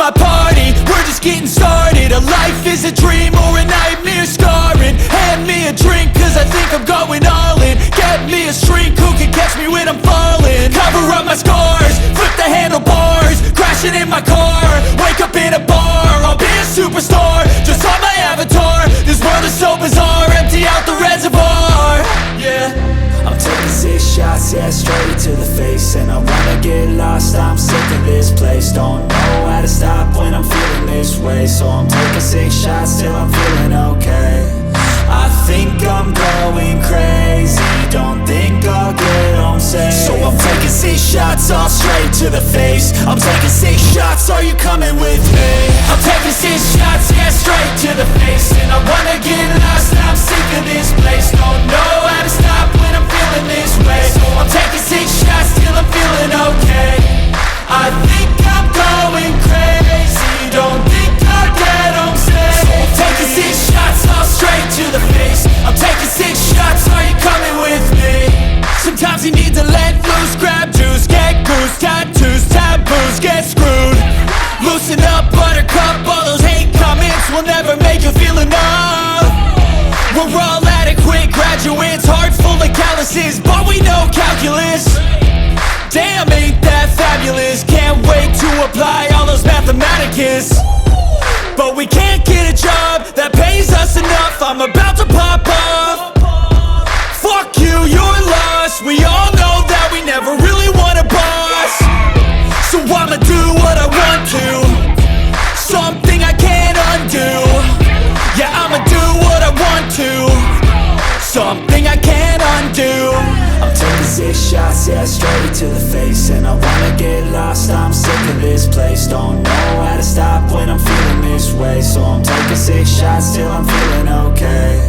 my party, we're just getting started. A life is a dream or a nightmare scarring. Hand me a drink cause I think I'm going all in. Get me a shrink who can catch me when I'm falling. Cover up my scars, flip the handlebars, crashing in my car, wake up in a bar. I'll be a superstar, just on my avatar. This world is so bizarre, empty out the reservoir. Yeah, I'm taking 6 shots, yeah, straight to the face. And I wanna get lost, I'm sick of this place. Don't know how to stop when I'm feeling this way. So I'm taking 6 shots till I'm feeling okay. I think I'm going crazy, don't think I'll get home safe. So I'm taking 6 shots, all straight to the face. I'm taking 6 shots, are you coming with me? I'm taking 6 shots, yeah, straight to the face. And I wanna get lost, I'm sick of this place. Don't know how to stop when I'm feeling this way. So I'm taking 6 shots till I'm feeling okay. I think I'm going crazy, don't think I'll get home safe. So I'm taking 6 shots, all straight to the face. I'm taking 6 shots, are you coming with me? Sometimes you need to let loose, grab juice, get goose, tattoos, taboos, get screwed. Loosen up, buttercup, all those hate comments will never make you feel enough. We're all adequate graduates, heart full of calluses, but we know calculus. Damn, ain't that fabulous? Can't wait to apply all those mathematicus. But we can't get a job that pays us enough. I'm about to pop off. Fuck you, you're lost. We all know that we never really want a boss. So I'ma do what I want to, something I can't undo. Yeah, I'ma do what I want to, something I can't undo. I'm taking 6 shots, yeah, straight to the face. And I wanna get lost, I'm sick of this place. Don't know how to stop when I'm feeling this way. So I'm taking 6 shots till I'm feeling okay.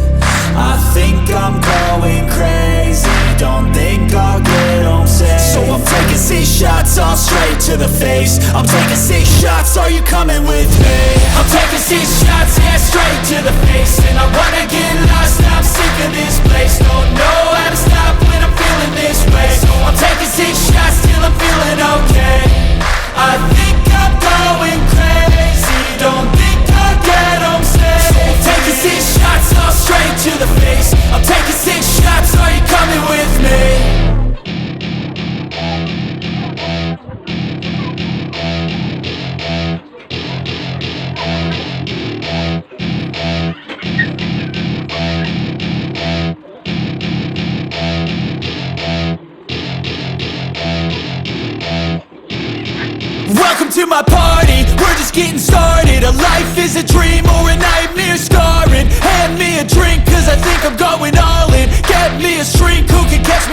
I think I'm going crazy, don't think I'll get home safe. So I'm taking 6 shots, all straight to the face. I'm taking 6 shots, are you coming with me? I'm taking 6 shots, yeah, straight to the face. And I wanna get lost, I'm sick of this place. Don't know how to stop when I'm feeling this way. So I'm taking 6 shots till I'm feeling okay. I think I'm going crazy, don't think I'll get home safe. So I'm taking 6 shots, all straight to the face. I'm taking 6 shots, are you coming with me? Welcome to my party, we're just getting started. A life is a dream or a nightmare scarring. Hand me a drink cause I think I'm going all in. Get me a shrink who can catch me